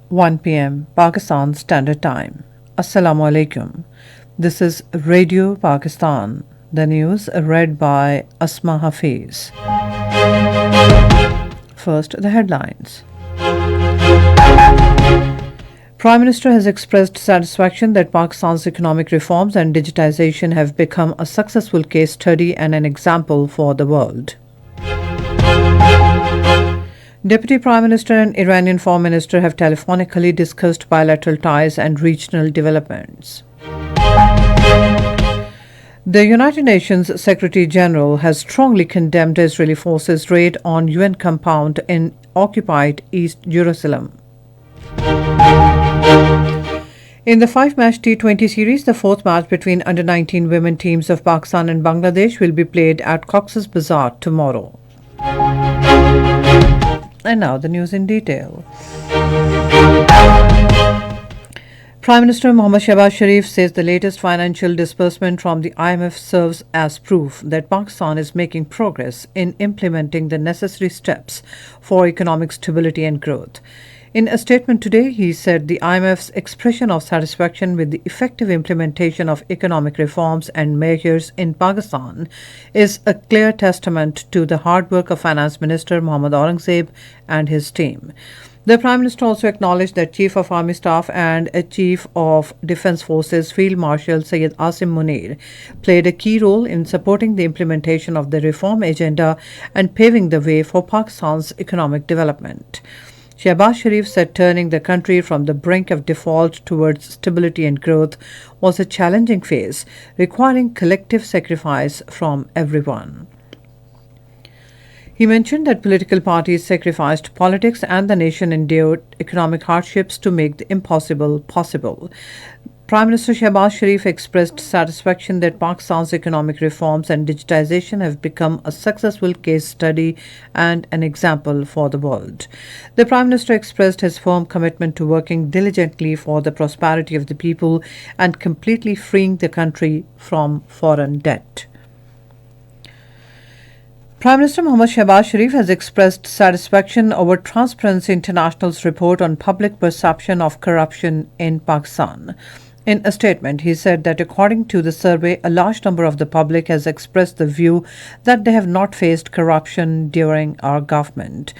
1 p.m. Pakistan Standard Time. Assalamu alaikum. This is Radio Pakistan. The news read by Asma Hafiz. First, the headlines. Prime Minister has expressed satisfaction that Pakistan's economic reforms and digitization have become a successful case study and an example for the world. Deputy Prime Minister and Iranian Foreign Minister have telephonically discussed bilateral ties and regional developments. The United Nations Secretary General has strongly condemned Israeli forces' raid on UN compound in occupied East Jerusalem. In the five-match T20 series, the fourth match between under-19 women teams of Pakistan and Bangladesh will be played at Cox's Bazar tomorrow. And now the news in detail. Prime Minister Mohammad Shehbaz Sharif says the latest financial disbursement from the IMF serves as proof that Pakistan is making progress in implementing the necessary steps for economic stability and growth. In a statement today, he said the IMF's expression of satisfaction with the effective implementation of economic reforms and measures in Pakistan is a clear testament to the hard work of Finance Minister Mohammad Aurangzeb and his team. The Prime Minister also acknowledged that Chief of Army Staff and Chief of Defence Forces Field Marshal Syed Asim Munir played a key role in supporting the implementation of the reform agenda and paving the way for Pakistan's economic development. Shehbaz Sharif said turning the country from the brink of default towards stability and growth was a challenging phase, requiring collective sacrifice from everyone. He mentioned that political parties sacrificed politics and the nation endured economic hardships to make the impossible possible. Prime Minister Shehbaz Sharif expressed satisfaction that Pakistan's economic reforms and digitization have become a successful case study and an example for the world. The Prime Minister expressed his firm commitment to working diligently for the prosperity of the people and completely freeing the country from foreign debt. Prime Minister Mohammad Shehbaz Sharif has expressed satisfaction over Transparency International's report on public perception of corruption in Pakistan. In a statement, he said that according to the survey, a large number of the public has expressed the view that they have not faced corruption during our government.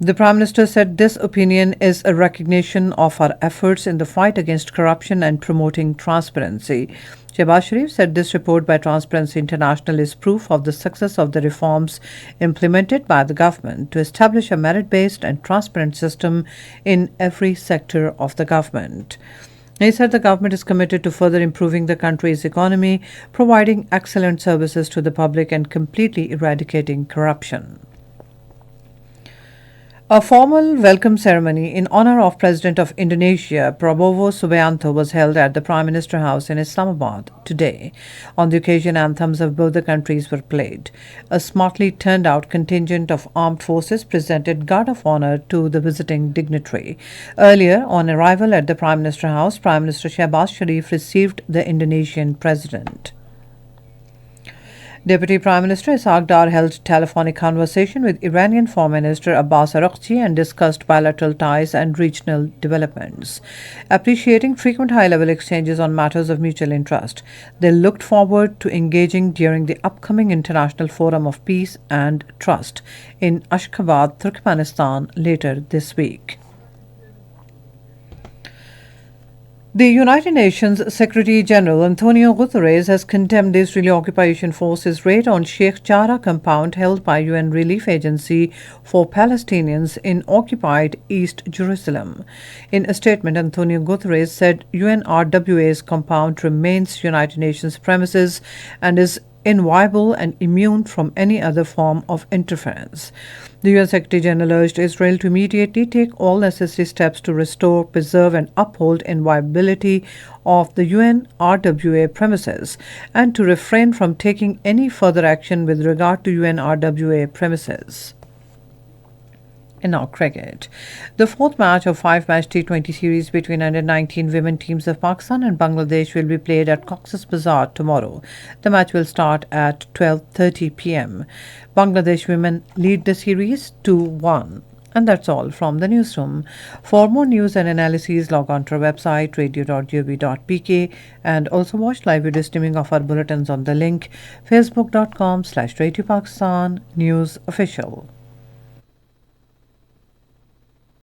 The Prime Minister said this opinion is a recognition of our efforts in the fight against corruption and promoting transparency. Shehbaz Sharif said this report by Transparency International is proof of the success of the reforms implemented by the government to establish a merit-based and transparent system in every sector of the government. He said the government is committed to further improving the country's economy, providing excellent services to the public and completely eradicating corruption. A formal welcome ceremony in honor of President of Indonesia, Prabowo Subianto, was held at the Prime Minister House in Islamabad today. On the occasion, anthems of both the countries were played. A smartly turned out contingent of armed forces presented guard of honor to the visiting dignitary. Earlier, on arrival at the Prime Minister House, Prime Minister Shehbaz Sharif received the Indonesian President. Deputy Prime Minister Ishaq Dar held telephonic conversation with Iranian Foreign Minister Abbas Araghchi and discussed bilateral ties and regional developments. Appreciating frequent high-level exchanges on matters of mutual interest, they looked forward to engaging during the upcoming International Forum of Peace and Trust in Ashgabat, Turkmenistan later this week. The United Nations Secretary General Antonio Guterres has condemned the Israeli occupation forces' raid on Sheikh Jarrah compound held by UN Relief Agency for Palestinians in occupied East Jerusalem. In a statement, Antonio Guterres said UNRWA's compound remains United Nations premises and is inviolable and immune from any other form of interference. The UN Secretary General urged Israel to immediately take all necessary steps to restore, preserve, and uphold inviolability of the UNRWA premises and to refrain from taking any further action with regard to UNRWA premises. And now cricket. The fourth match of five-match T20 series between under-19 women teams of Pakistan and Bangladesh will be played at Cox's Bazar tomorrow. The match will start at 12:30 p.m. Bangladesh women lead the series 2-1. And that's all from the newsroom. For more news and analyses, log on to our website radio.gov.pk and also watch live video streaming of our bulletins on the link facebook.com/Radio Pakistan News Official.